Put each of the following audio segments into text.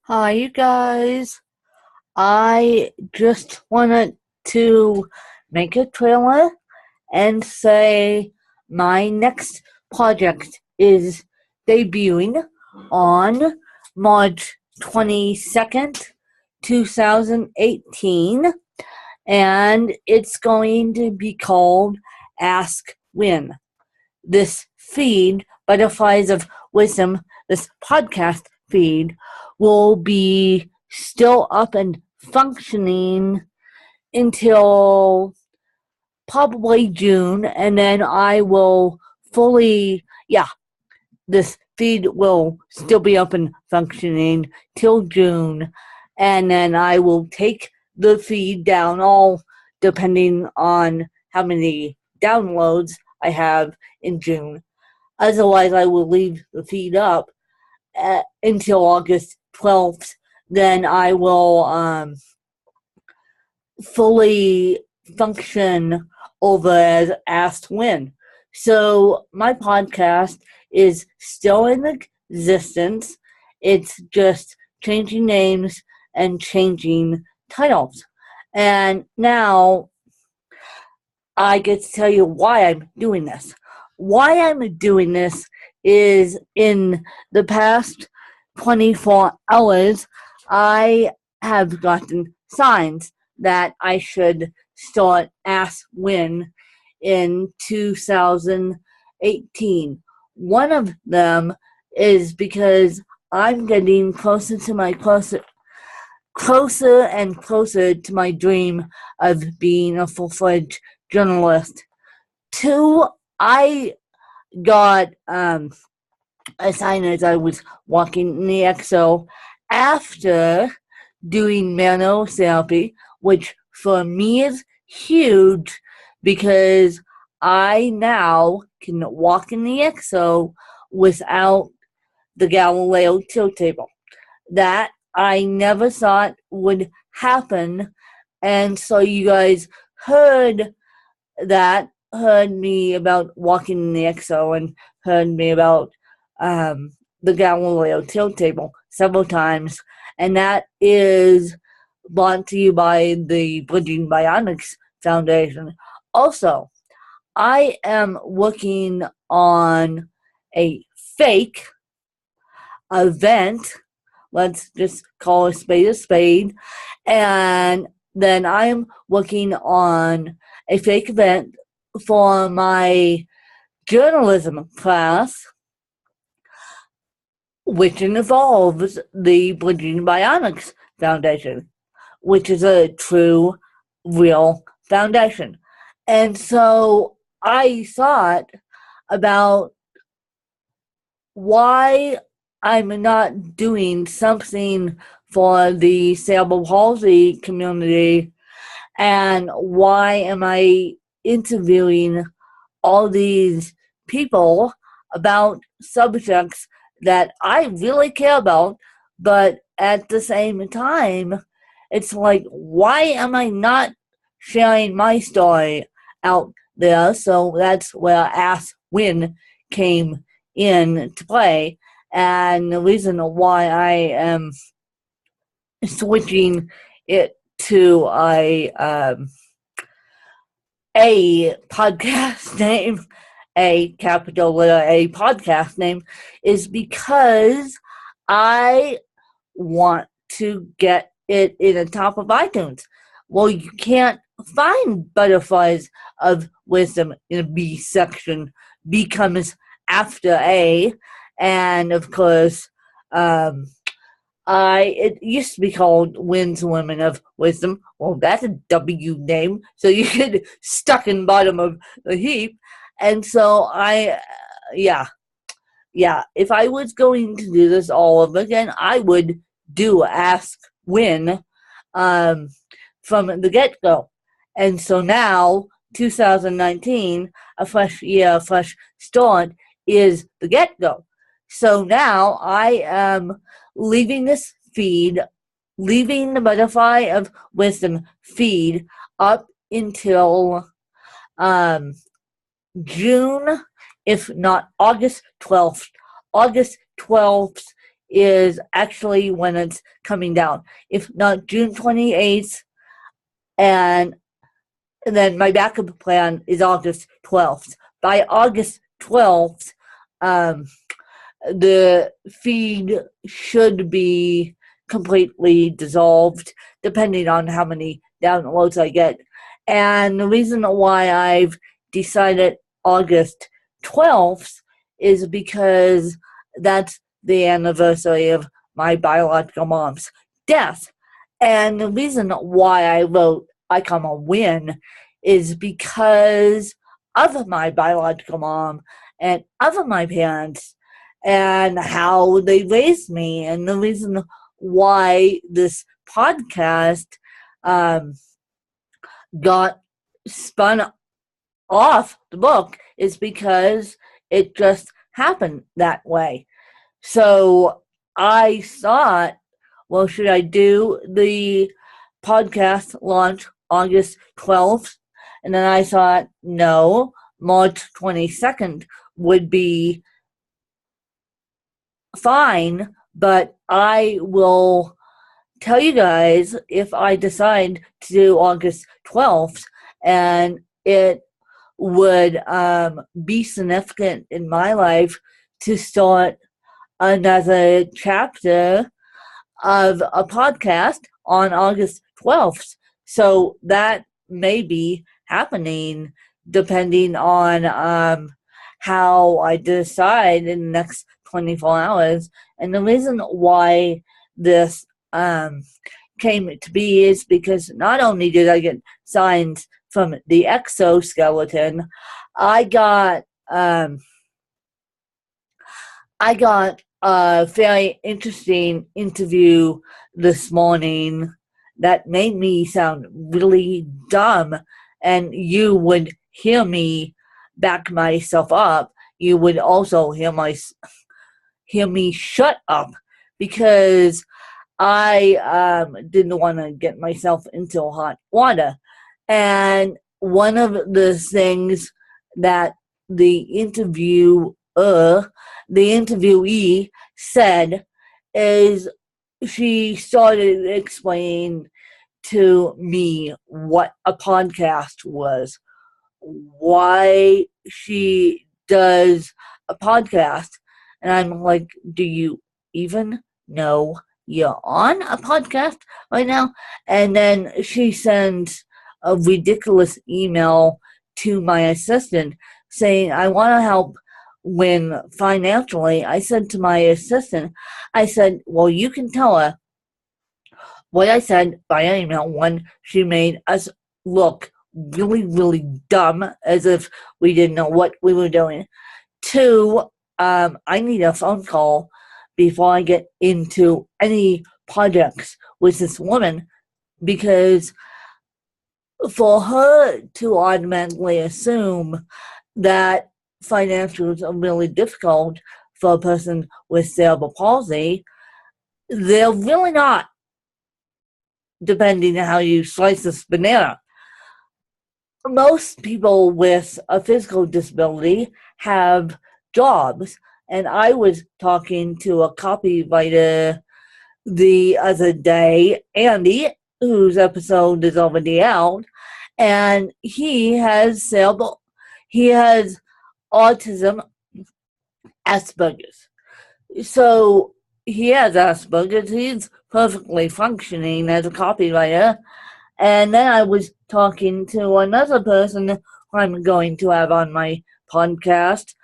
Hi, you guys. I just wanted to make a trailer and say my next project is debuting on March 22nd, 2018, and it's going to be called Ask Win. This feed, Butterflies of Wisdom, this podcast feed, will be still up and functioning until probably June, and then I will this feed will still be up and functioning till June, and then I will take the feed down, all depending on how many downloads I have in June. Otherwise, I will leave the feed up until August 12th. Then I will fully function over as Asked Win. So my podcast is still in existence. It's just changing names and changing titles. And now I get to tell you why I'm doing this. Why I'm doing this is in the past 24 hours, I have gotten signs that I should start Ask Win in 2018. One of them is because I'm getting closer and closer to my dream of being a full-fledged journalist. Two, I got a sign as I was walking in the EXO after doing manual therapy, which for me is huge because I now can walk in the EXO without the Galileo tilt table. That I never thought would happen, and so you guys heard me about walking in the EXO and heard me about the Galileo tilt table several times, and that is brought to you by the Bridging Bionics Foundation. Also, I am working on a fake event. Let's just call a spade, and then I am working on a fake event for my journalism class, which involves the Bridging Bionics Foundation, which is a true, real foundation. And so I thought about why I'm not doing something for the cerebral palsy community, and why am I interviewing all these people about subjects that I really care about, but at the same time, it's like, why am I not sharing my story out there? So that's where Ask Win came in to play, and the reason why I am switching it to a podcast name, a capital letter A podcast name, is because I want to get it in the top of iTunes. Well, you can't find Butterflies of Wisdom in a B section. B comes after A, and of course, it used to be called Winds Women of Wisdom. Well, that's a W name, so you get stuck in bottom of the heap. And so yeah. If I was going to do this all over again, I would do Ask Win from the get-go. And so now, 2019, a fresh year, a fresh start, is the get-go. So now I am leaving this feed, leaving the Butterfly of Wisdom feed up until June, if not August 12th. August 12th is actually when it's coming down. If not June 28th, and then my backup plan is August 12th. By August 12th, the feed should be completely dissolved, depending on how many downloads I get. And the reason why I've decided August 12th is because that's the anniversary of my biological mom's death. And the reason why I wrote I Come a Win is because of my biological mom and of my parents and how they raised me. And the reason why this podcast got spun off the book is because it just happened that way. So I thought, well, should I do the podcast launch August 12th? And then I thought, no, March 22nd would be fine, but I will tell you guys if I decide to do August 12th, and it would be significant in my life to start another chapter of a podcast on August 12th. So that may be happening depending on how I decide in the next 24 hours. And the reason why this came to be is because not only did I get signs from the exoskeleton, I got a very interesting interview this morning that made me sound really dumb, and you would hear me back myself up. You would also hear me shut up, because I didn't want to get myself into hot water. And one of the things that the interviewee said is she started explaining to me what a podcast was, why she does a podcast. And I'm like, do you even know you're on a podcast right now? And then she sends a ridiculous email to my assistant saying, I want to help win financially. I said to my assistant, I said, well, you can tell her what I said by email. One, she made us look really, really dumb, as if we didn't know what we were doing. Two, I need a phone call before I get into any projects with this woman, because for her to automatically assume that financials are really difficult for a person with cerebral palsy, they're really not, depending on how you slice this banana. Most people with a physical disability have jobs, and I was talking to a copywriter the other day, Andy, whose episode is already out, and he has autism, Asperger's. So he has Asperger's. He's perfectly functioning as a copywriter. And then I was talking to another person who I'm going to have on my podcast.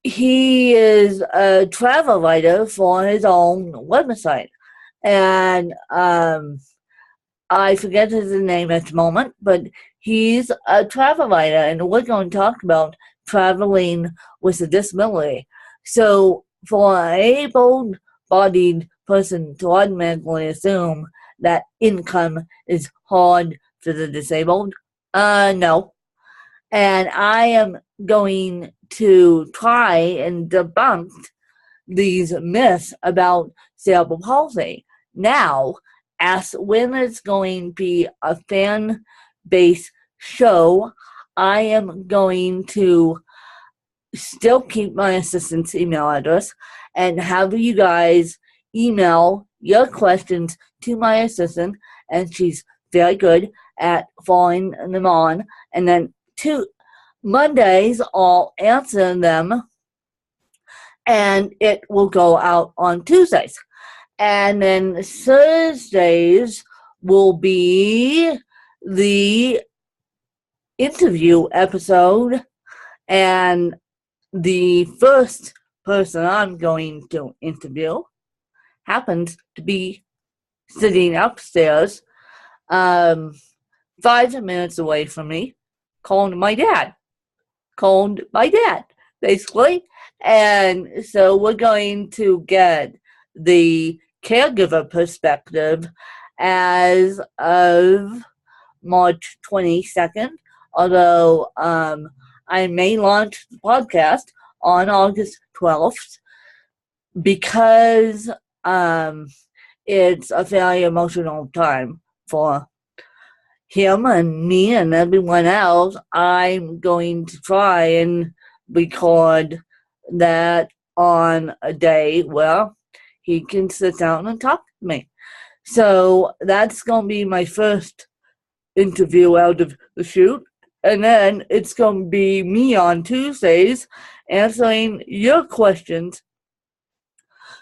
He is a travel writer for his own website. And I forget his name at the moment, but he's a travel writer, and we're going to talk about traveling with a disability. So for an able-bodied person to automatically assume that income is hard for the disabled, no. And I am going to try and debunk these myths about cerebral palsy. Now, as when it's going to be a fan-based show, I am going to still keep my assistant's email address, and have you guys email your questions to my assistant, and she's very good at following them on. And then Mondays, I'll answer them, and it will go out on Tuesdays. And then Thursdays will be the interview episode, and the first person I'm going to interview happens to be sitting upstairs, 5 minutes away from me, calling my dad, basically. And so we're going to get the caregiver perspective as of March 22nd, although I may launch the podcast on August 12th because it's a very emotional time for him and me and everyone else. I'm going to try and record that on a day where he can sit down and talk to me. So that's going to be my first interview out of the chute. And then it's going to be me on Tuesdays answering your questions.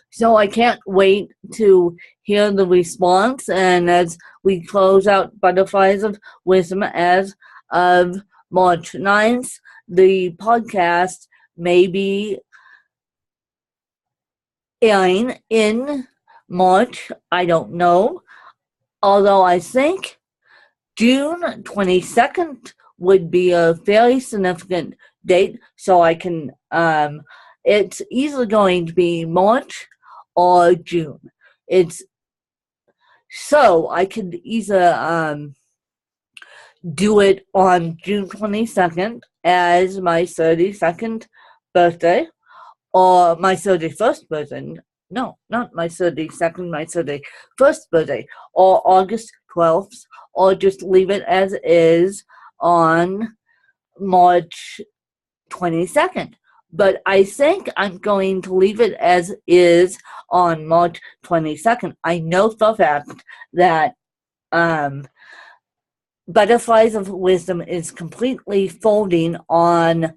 So I can't wait to hear the response. And as we close out Butterflies of Wisdom as of March 9th, the podcast may be airing in March. I don't know. Although I think June 22nd would be a fairly significant date, so I can, it's either going to be March or June. So I could either do it on June 22nd as my 32nd birthday, or my 31st birthday. No, not my 32nd, my 31st birthday, or August 12th, or just leave it as is on March 22nd. But I think I'm going to leave it as is on March 22nd. I know for a fact that Butterflies of Wisdom is completely folding on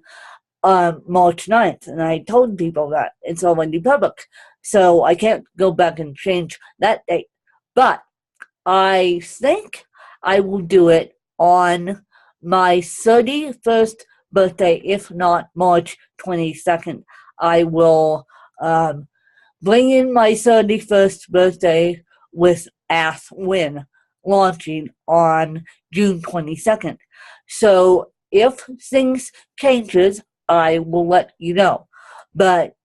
March 9th, and I told people that it's already public, so I can't go back and change that date. But I think I will do it on my 31st birthday, if not March 22nd. I will bring in my 31st birthday with Ask Win launching on June 22nd. So if things changes, I will let you know. But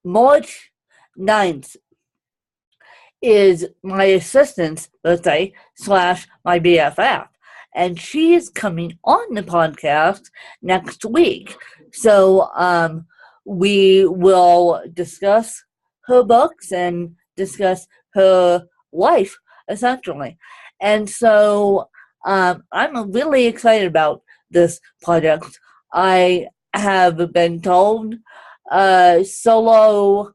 March 9th is my assistant's birthday / my BFF. And she is coming on the podcast next week. So we will discuss her books and discuss her life, essentially. And so I'm really excited about this project. I have been told solo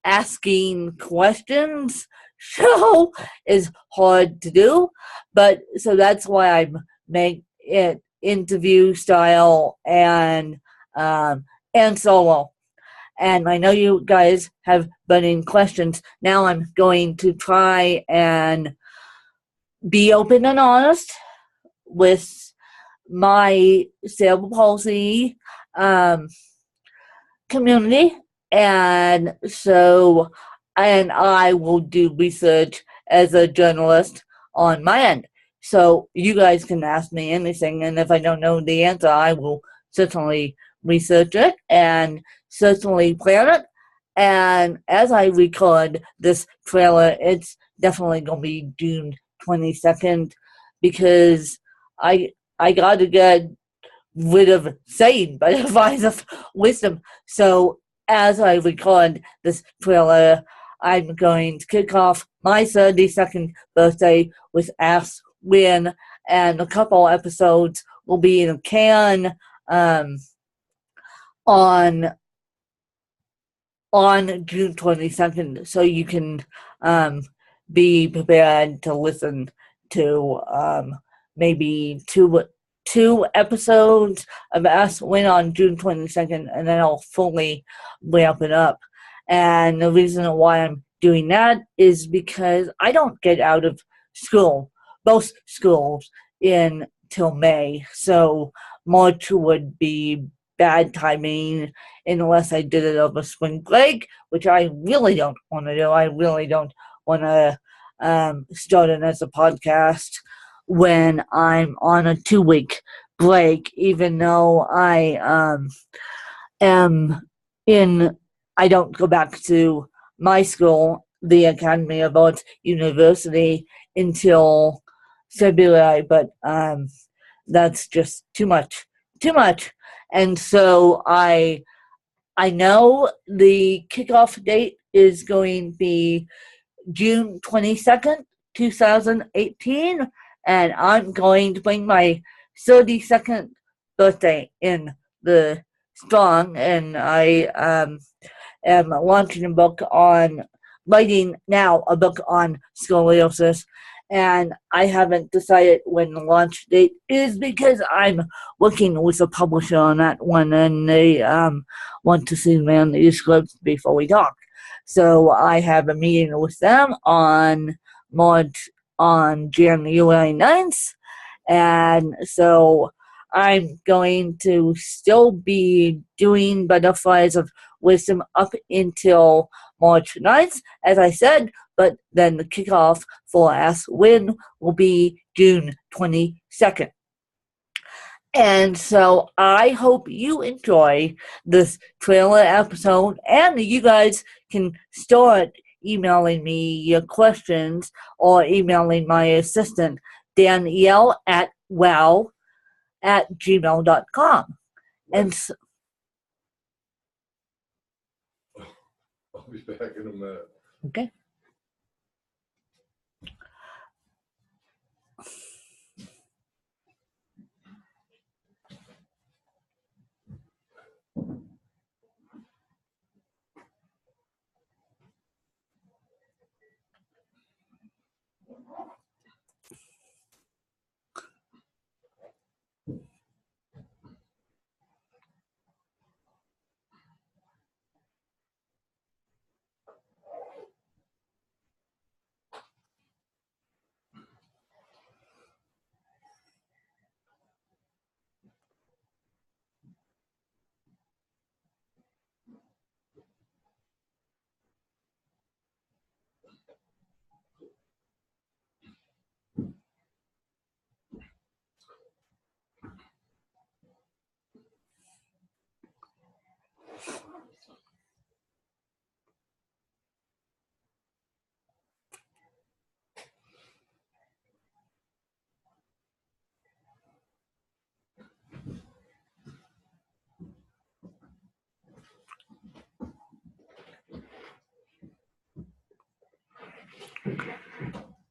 asking questions show is hard to do, but so that's why I make it interview style and solo. And I know you guys have burning questions. Now I'm going to try and be open and honest with my cerebral palsy community, and I will do research as a journalist on my end. So you guys can ask me anything, and if I don't know the answer, I will certainly research it and certainly plan it. And as I record this trailer, it's definitely going to be June 22nd, because I got to get rid of saying Butterflies of Wisdom. So as I record this trailer, I'm going to kick off my 32nd birthday with Ask Win, and a couple episodes will be in a can on on June 22nd, so you can be prepared to listen to maybe two episodes of Ask Win on June 22nd, and then I'll fully ramp it up. And the reason why I'm doing that is because I don't get out of school, most schools, until May. So March would be bad timing unless I did it over spring break, which I really don't want to do. I really don't want to start it as a podcast when I'm on a 2-week break, even though am I don't go back to my school, the Academy of Arts University, until February, but that's just too much. And so I know the kickoff date is going to be June 22nd, 2018, and I'm going to bring my 32nd birthday in the strong, and I am launching writing now a book on scoliosis, and I haven't decided when the launch date is because I'm working with a publisher on that one, and they want to see me on the script before we talk. So I have a meeting with them on January 9th, and so I'm going to still be doing Butterflies of Wisdom up until March 9th, as I said, but then the kickoff for Ask Win will be June 22nd. And so I hope you enjoy this trailer episode, and you guys can start emailing me your questions or emailing my assistant, Danielle at gmail.com. And so, I'll be back in a minute. okay.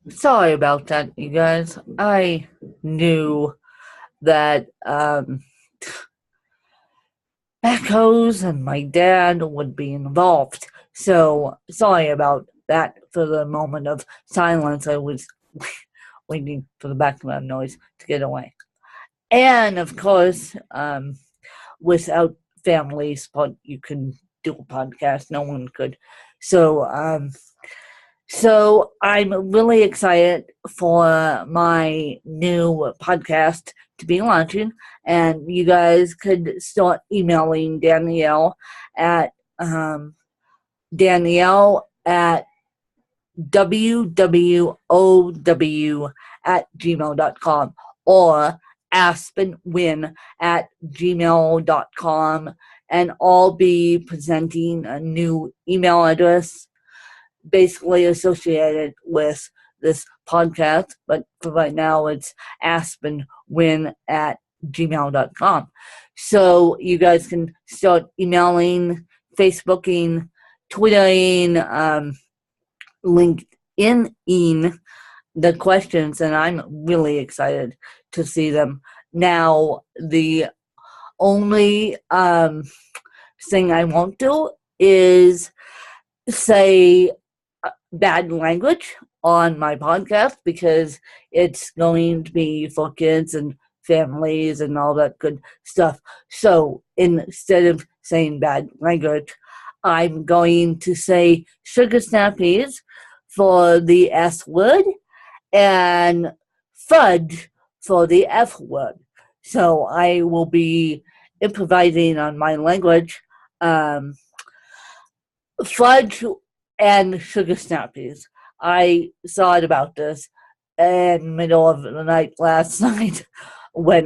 Sorry about that, you guys. I knew that echoes and my dad would be involved. So sorry about that for the moment of silence. I was waiting for the background noise to get away. And of course, without family support, you can do a podcast. No one could. So I'm really excited for my new podcast to be launching, and you guys could start emailing Danielle at www@gmail.com or aspenwin@gmail.com, and I'll be presenting a new email address basically associated with this podcast, but for right now it's aspenwin@gmail.com. So you guys can start emailing, Facebooking, Twittering, LinkedIn the questions, and I'm really excited to see them. Now, the only thing I won't do is say bad language on my podcast, because it's going to be for kids and families and all that good stuff. So instead of saying bad language, I'm going to say sugar snappies for the S word and fudge for the F word. So I will be improvising on my language. Fudge and sugar snappies. I thought about this in the middle of the night last night when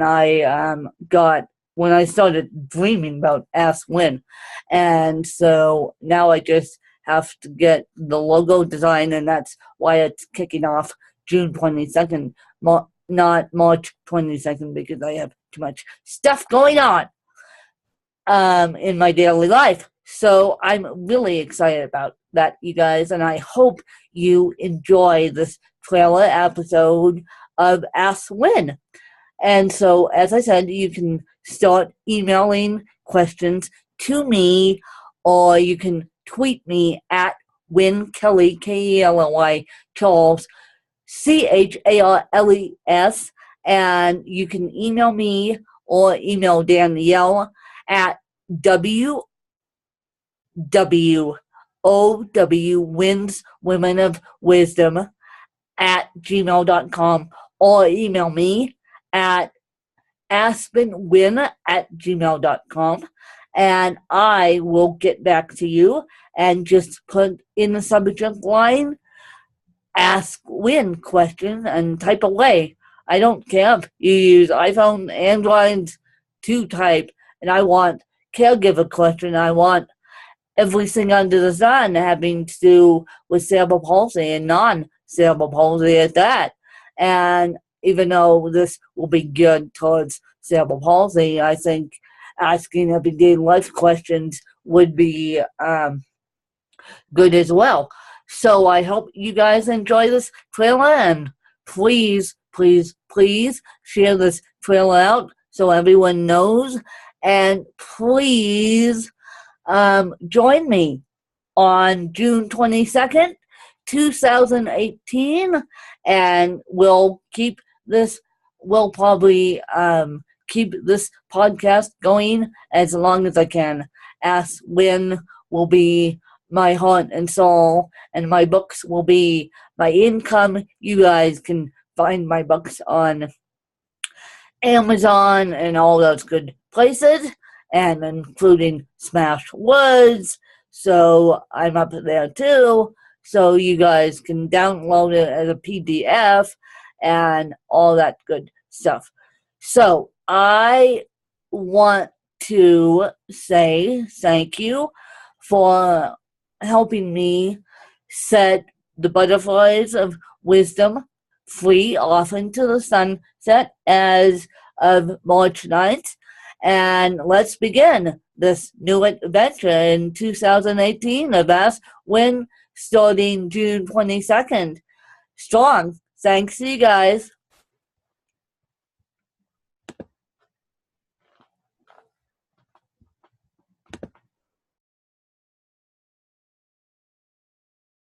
when I started dreaming about Ask When. And so now I just have to get the logo design, and that's why it's kicking off June 22nd, not March 22nd, because I have too much stuff going on in my daily life. So I'm really excited about that, you guys, and I hope you enjoy this trailer episode of Ask When. And so, as I said, you can start emailing questions to me, or you can tweet me at Win Kelly, Kelly, Charles, Charles, and you can email me or email Danielle at wins women of wisdom at gmail.com, or email me at aspenwin at gmail.com, and I will get back to you and just put in the subject line Ask Win question and type away. I don't care if you use iPhone, Android to type, and I want caregiver question. I want everything under the sun having to do with cerebral palsy and non-cerebral palsy at that. And even though this will be geared towards cerebral palsy, I think asking everyday life questions would be good as well. So I hope you guys enjoy this trailer, and please, please, please share this trailer out so everyone knows. And please join me on June 22nd, 2018, and we'll probably keep this podcast going as long as I can. Ask When will be my heart and soul, and my books will be my income. You guys can find my books on Amazon and all those good places, and including Smash Words. So I'm up there too. So you guys can download it as a PDF and all that good stuff. So I want to say thank you for helping me set the butterflies of wisdom free off into the sunset as of March 9th. And let's begin this new adventure in 2018 of Ask When, starting June 22nd. Strong. Thanks, you guys.